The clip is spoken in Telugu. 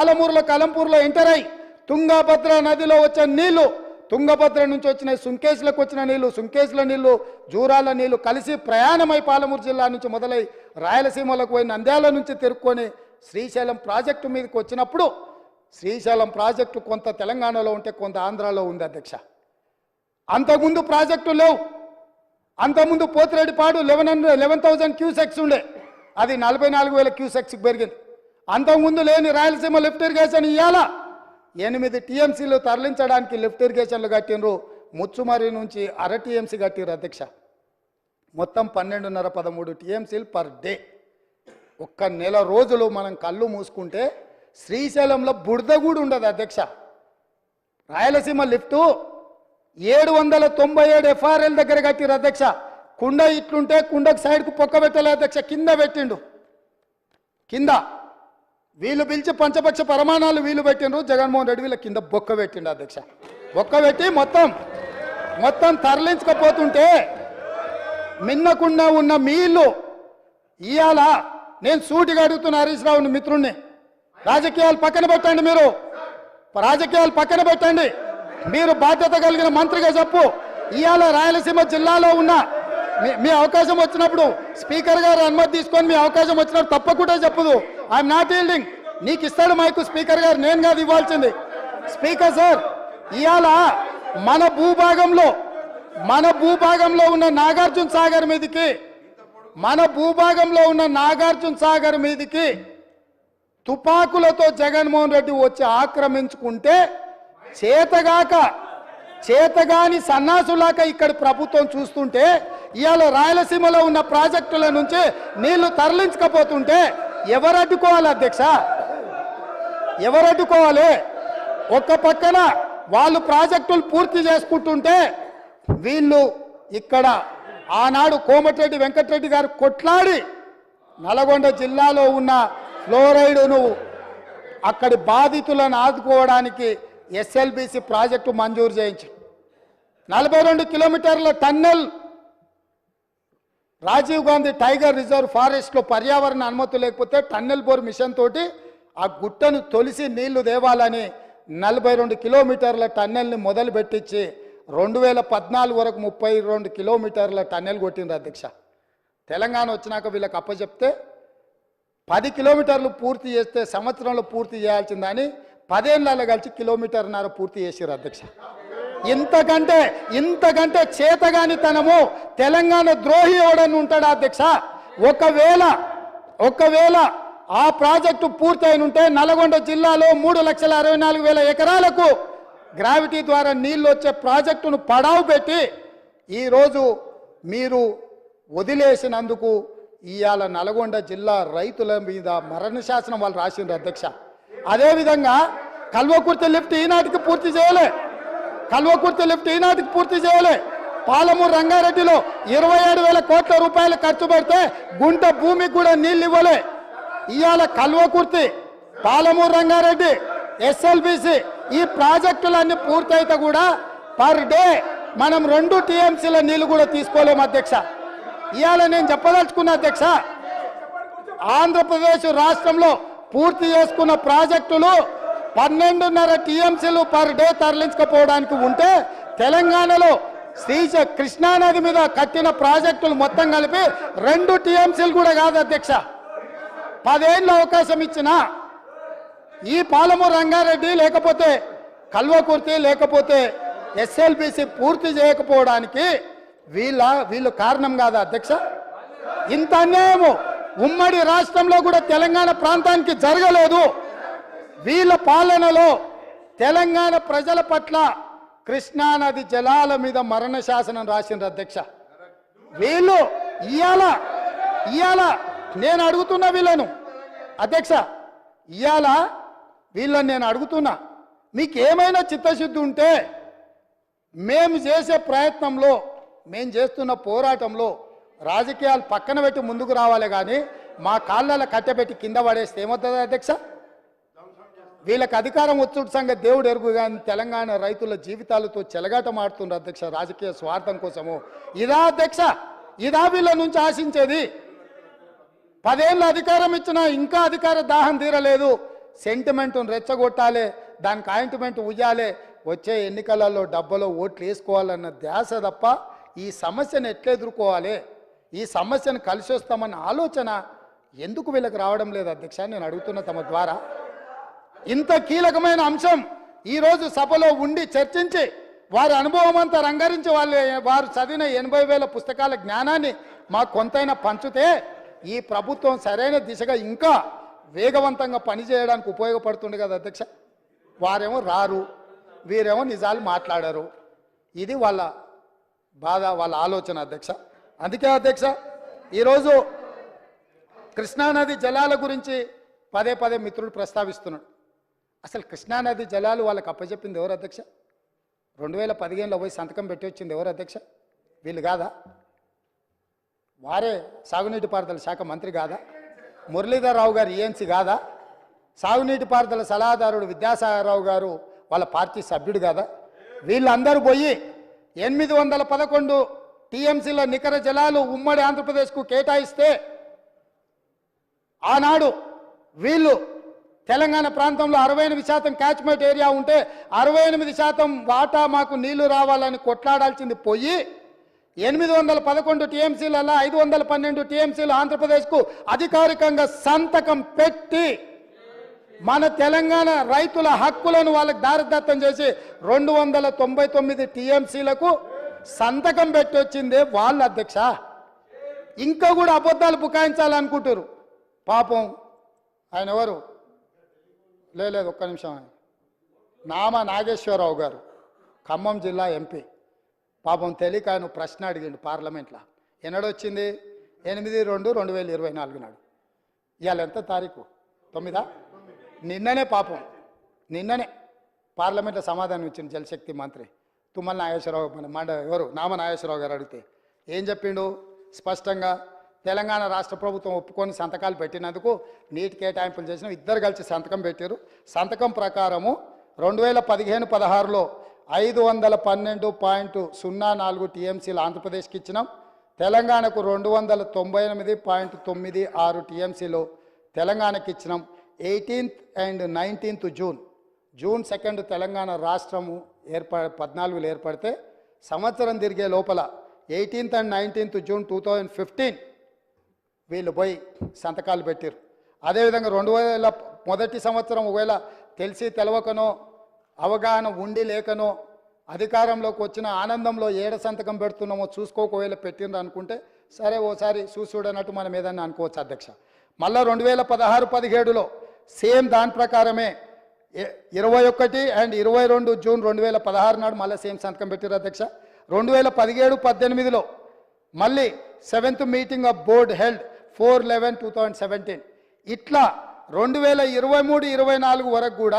పాలమూరులో కలంపూర్లో ఎంటర్ అయ్యి తుంగభద్ర నదిలో వచ్చే నీళ్లు, తుంగభద్ర నుంచి వచ్చిన సుంకేశ్లకు వచ్చిన నీళ్లు, సుంకేశ్ల నీళ్లు, జూరాల నీళ్లు కలిసి ప్రయాణమై పాలమూరు జిల్లా నుంచి మొదలై రాయలసీమలకు పోయి నంద్యాల నుంచి తిరుక్కొని శ్రీశైలం ప్రాజెక్టు మీదకి వచ్చినప్పుడు శ్రీశైలం ప్రాజెక్టు కొంత తెలంగాణలో ఉంటే కొంత ఆంధ్రాలో ఉంది అధ్యక్ష. అంతకుముందు ప్రాజెక్టు లేవు. అంతకుముందు పోతిరెడ్డిపాడు 11,000 క్యూసెక్స్ ఉండే, అది 44,000 క్యూసెక్స్కి పెరిగింది. అంతకుముందు లేని రాయలసీమ లిఫ్ట్ ఇరిగేషన్ ఇవాళ 8 టీఎంసీలు తరలించడానికి లిఫ్ట్ ఇరిగేషన్లు కట్టినరు. ముచ్చుమరి నుంచి అర టీఎంసీ కట్టిరు అధ్యక్ష. మొత్తం 12.5-13 టీఎంసీలు పర్ డే. ఒక్క నెల రోజులు మనం కళ్ళు మూసుకుంటే శ్రీశైలంలో బురద కూడా ఉండదు అధ్యక్ష. రాయలసీమ లిఫ్టు 797 ఎఫ్ఆర్ఎల్ దగ్గర కట్టిరు అధ్యక్ష. కుండ ఇట్లుంటే కుండకు సైడ్కు పొక్క పెట్టలే అధ్యక్ష, కింద పెట్టిండు. కింద వీళ్ళు పిలిచి పంచపక్ష ప్రమాణాలు వీళ్ళు పెట్టిండ్రు. జగన్మోహన్ రెడ్డి వీళ్ళ కింద బొక్క పెట్టిండు అధ్యక్ష. బొక్క పెట్టి మొత్తం తరలించకపోతుంటే మిన్నకుండా ఉన్న మీళ్ళు ఇవాళ నేను సూటిగా అడుగుతున్న హరీష్ రావుని మిత్రుణ్ణి, రాజకీయాలు పక్కన పెట్టండి, మీరు రాజకీయాలు పక్కన పెట్టండి, మీరు బాధ్యత కలిగిన మంత్రిగా చెప్పు. ఇవాళ రాయలసీమ జిల్లాలో ఉన్న మీ అవకాశం వచ్చినప్పుడు స్పీకర్ గారు అనుమతి తీసుకొని మీ అవకాశం వచ్చినప్పుడు తప్పకుండా చెప్పదు. I'm not yielding. నీకు ఇస్తాడు మైకు స్పీకర్ గారు, నేను కాదు ఇవ్వాల్సింది. స్పీకర్ సార్, ఇవాళ మన భూభాగంలో ఉన్న నాగార్జున సాగర్ మీదికి తుపాకులతో జగన్మోహన్ రెడ్డి వచ్చి ఆక్రమించుకుంటే చేతగాని సన్నాసులాక ఇక్కడ ప్రభుత్వం చూస్తుంటే ఇవాళ రాయలసీమలో ఉన్న ప్రాజెక్టుల నుంచి నీళ్లు తరలించకపోతుంటే ఎవరు అడ్డుకోవాలి అధ్యక్ష? ఎవరు అడ్డుకోవాలి? ఒక్క పక్కన వాళ్ళు ప్రాజెక్టులు పూర్తి చేసుకుంటుంటే వీళ్ళు ఇక్కడ ఆనాడు కోమటిరెడ్డి వెంకటరెడ్డి గారు కొట్లాడి నల్గొండ జిల్లాలో ఉన్న ఫ్లోరైడ్ను అక్కడి బాధితులను ఆదుకోవడానికి ఎస్ఎల్బిసి ప్రాజెక్టు మంజూరు చేయించి 42 కిలోమీటర్ల tunnel Rajiv Gandhi tiger reserve ఫారెస్ట్లో పర్యావరణ అనుమతి లేకపోతే టన్నెల్ బోర్ మిషన్ తోటి ఆ గుట్టను తొలిసి నీళ్లు దేవాలని 42 కిలోమీటర్ల టన్నెల్ని మొదలు పెట్టించి 2014 వరకు 32 కిలోమీటర్ల టన్నెల్ కొట్టిండ్రు అధ్యక్ష. తెలంగాణ వచ్చినాక వీళ్ళకి అప్పచెప్తే 10 కిలోమీటర్లు పూర్తి చేస్తే సంవత్సరంలో పూర్తి చేయాల్సిందని 10 ఏళ్ళలో కలిసి 1.5 కిలోమీటర్ల పూర్తి చేసారు అధ్యక్ష. ఇంతకంటే చేతగానితనము తెలంగాణ ద్రోహి ఎవడని ఉంటాడా అధ్యక్ష? ఒకవేళ ఆ ప్రాజెక్టు పూర్తి అయిన ఉంటే నల్గొండ జిల్లాలో 3,64,000 ఎకరాలకు గ్రావిటీ ద్వారా నీళ్ళు వచ్చే ప్రాజెక్టును పడావు పెట్టి ఈరోజు మీరు వదిలేసినందుకు ఇవాళ నల్గొండ జిల్లా రైతుల మీద మరణ శాసనం వాళ్ళు రాసిండ్రు అధ్యక్ష. అదేవిధంగా కల్వకుర్తి లిఫ్ట్ ఈనాటికి పూర్తి చేయలే. పాలమూరు రంగారెడ్డిలో 27,000 కోట్ల రూపాయలు ఖర్చు పెడితే గుంట భూమికి కూడా నీళ్ళు ఇవ్వలే. ఇవాళ కల్వకుర్తి, పాలమూరు రంగారెడ్డి, ఎస్ఎల్బిసి ఈ ప్రాజెక్టులన్నీ పూర్తయితే కూడా పర్ డే మనం 2 టీఎంసీల నీళ్లు కూడా తీసుకోలేము అధ్యక్ష. ఇవాళ నేను చెప్పదలుచుకున్న అధ్యక్ష, ఆంధ్రప్రదేశ్ రాష్ట్రంలో పూర్తి చేసుకున్న ప్రాజెక్టులు 12.5 టీఎంసీలు పర్ డే తరలించకపోవడానికి ఉంటే తెలంగాణలో కృష్ణానది మీద కట్టిన ప్రాజెక్టులు మొత్తం కలిపి 2 టీఎంసీలు కూడా కాదు అధ్యక్ష. 10 ఏళ్ళ అవకాశం ఇచ్చిన ఈ పాలమూరు రంగారెడ్డి లేకపోతే కల్వకుర్తి లేకపోతే ఎస్ఎల్బిసి పూర్తి చేయకపోవడానికి వీళ్ళు కారణం కాదా అధ్యక్ష? ఇంత అన్యాయము ఉమ్మడి రాష్ట్రంలో కూడా తెలంగాణ ప్రాంతానికి జరగలేదు. వీళ్ళ పాలనలో తెలంగాణ ప్రజల పట్ల కృష్ణానది జలాల మీద మరణ శాసనం రాసిండ్రు అధ్యక్ష. వీళ్ళు ఇవాళ నేను అడుగుతున్నా వీళ్ళను అధ్యక్ష, ఇవాళ వీళ్ళని నేను అడుగుతున్నా, మీకు ఏమైనా చిత్తశుద్ధి ఉంటే మేము చేసే ప్రయత్నంలో, మేము చేస్తున్న పోరాటంలో రాజకీయాలు పక్కన పెట్టి ముందుకు రావాలి కానీ మా కాళ్ళలో కట్టెపెట్టి కింద పడేస్తే ఏమవుతుంది అధ్యక్ష? వీళ్ళకి అధికారం వచ్చుడు సంగతి దేవుడు ఎరుగు కానీ తెలంగాణ రైతుల జీవితాలతో చెలగాటం ఆడుతున్నారు అధ్యక్ష రాజకీయ స్వార్థం కోసము. ఇదా అధ్యక్ష? ఇదా వీళ్ళ నుంచి ఆశించేది? 10 ఏళ్ళ అధికారం ఇచ్చినా ఇంకా అధికార దాహం తీరలేదు. సెంటిమెంట్ను రెచ్చగొట్టాలి, దానికి ఆయింట్మెంట్ ఉయ్యాలి, వచ్చే ఎన్నికలలో డబ్బలో ఓట్లు వేసుకోవాలన్న ధ్యాస తప్ప ఈ సమస్యను ఎట్లా ఎదుర్కోవాలి, ఈ సమస్యను కలిసి వస్తామన్న ఆలోచన ఎందుకు వీళ్ళకి రావడం లేదు అధ్యక్ష? నేను అడుగుతున్న తమ ద్వారా. ఇంత కీలకమైన అంశం ఈరోజు సభలో ఉండి చర్చించి వారి అనుభవం అంతా రంగరించి వారు చదివిన 80,000 పుస్తకాల జ్ఞానాన్ని మాకు కొంతైనా పంచితే ఈ ప్రభుత్వం సరైన దిశగా ఇంకా వేగవంతంగా పనిచేయడానికి ఉపయోగపడుతుంది కదా అధ్యక్ష. వారేమో రారు, వీరేమో నిజాలు మాట్లాడారు. ఇది వాళ్ళ బాధ, వాళ్ళ ఆలోచన అధ్యక్ష. అందుకే అధ్యక్ష ఈరోజు కృష్ణానది జలాల గురించి పదే పదే మిత్రుడు ప్రస్తావిస్తున్నాడు. అసలు కృష్ణానది జలాలు వాళ్ళకి అప్పచెప్పింది ఎవరు అధ్యక్ష? 2015లో పోయి సంతకం పెట్టి వచ్చింది ఎవరు అధ్యక్ష? వీళ్ళు కాదా? వారే సాగునీటి పారుదల శాఖ మంత్రి కాదా? మురళీధర్ రావు గారు ఈఎన్సీ కాదా? సాగునీటి పారుదల సలహాదారుడు విద్యాసాగరరావు గారు వాళ్ళ పార్టీ సభ్యుడు కాదా? వీళ్ళందరూ పోయి 811 టీఎంసీల నికర జలాలు ఉమ్మడి ఆంధ్రప్రదేశ్కు కేటాయిస్తే ఆనాడు వీళ్ళు తెలంగాణ ప్రాంతంలో 68% క్యాచ్మెంట్ ఏరియా ఉంటే 68% వాటా మాకు నీళ్లు రావాలని కొట్లాడాల్సింది పోయి 811 టీఎంసీలలో 512 టీఎంసీలు ఆంధ్రప్రదేశ్కు అధికారికంగా సంతకం పెట్టి మన తెలంగాణ రైతుల హక్కులను వాళ్ళకి దారిదత్తం చేసి 299 టీఎంసీలకు సంతకం పెట్టి వచ్చిందే వాళ్ళ అధ్యక్ష. ఇంకా కూడా అబద్ధాలు బుకాయించాలనుకుంటారు. పాపం ఆయన ఎవరు? లేదు ఒక్క నిమిషం. నామ నాగేశ్వరరావు గారు ఖమ్మం జిల్లా ఎంపీ. పాపం తెలియక ఆయన ప్రశ్న అడిగిండు పార్లమెంట్లో. ఎన్నడొచ్చింది? 8/2/2024 నాడు. ఇవాళ ఎంత తారీఖు? 9. నిన్ననే పాపం నిన్ననే పార్లమెంట్లో సమాధానం ఇచ్చింది జలశక్తి మంత్రి తుమ్మల నాగేశ్వరరావు. ఎవరు? నామ నాగేశ్వరరావు గారు అడిగితే ఏం చెప్పిండు? స్పష్టంగా తెలంగాణ రాష్ట్ర ప్రభుత్వం ఒప్పుకొని సంతకాలు పెట్టినందుకు నీటి కేటాయింపులు చేసిన ఇద్దరు కలిసి సంతకం పెట్టారు. సంతకం ప్రకారము 2015-16లో 512.04 టీఎంసీలు ఆంధ్రప్రదేశ్కి ఇచ్చినాం. తెలంగాణకు 298.96 టీఎంసీలు తెలంగాణకి ఇచ్చినాం. 18th and 19th June 2 Telangana రాష్ట్రము 14లో ఏర్పడితే సంవత్సరం తిరిగే లోపల 18th and 19th జూన్ 2015 వీళ్ళు పోయి సంతకాలు పెట్టారు. అదేవిధంగా 2000 మొదటి సంవత్సరం ఒకవేళ తెలిసి తెలవకనో అవగాహన ఉండి లేకనో అధికారంలోకి వచ్చిన ఆనందంలో ఏడ సంతకం పెడుతున్నామో చూసుకోకవేళ పెట్టిండ్రు అనుకుంటే సరే ఓసారి చూడనట్టు మనం ఏదన్నా అనుకోవచ్చు అధ్యక్ష. మళ్ళీ 2016-17లో సేమ్ దాని ప్రకారమే 21 and 22 జూన్ 2016 నాడు మళ్ళీ సేమ్ సంతకం పెట్టారు అధ్యక్ష. 2017-18లో మళ్ళీ 7th meeting of board held 4/11/2017. ఇట్లా 2023-24 వరకు కూడా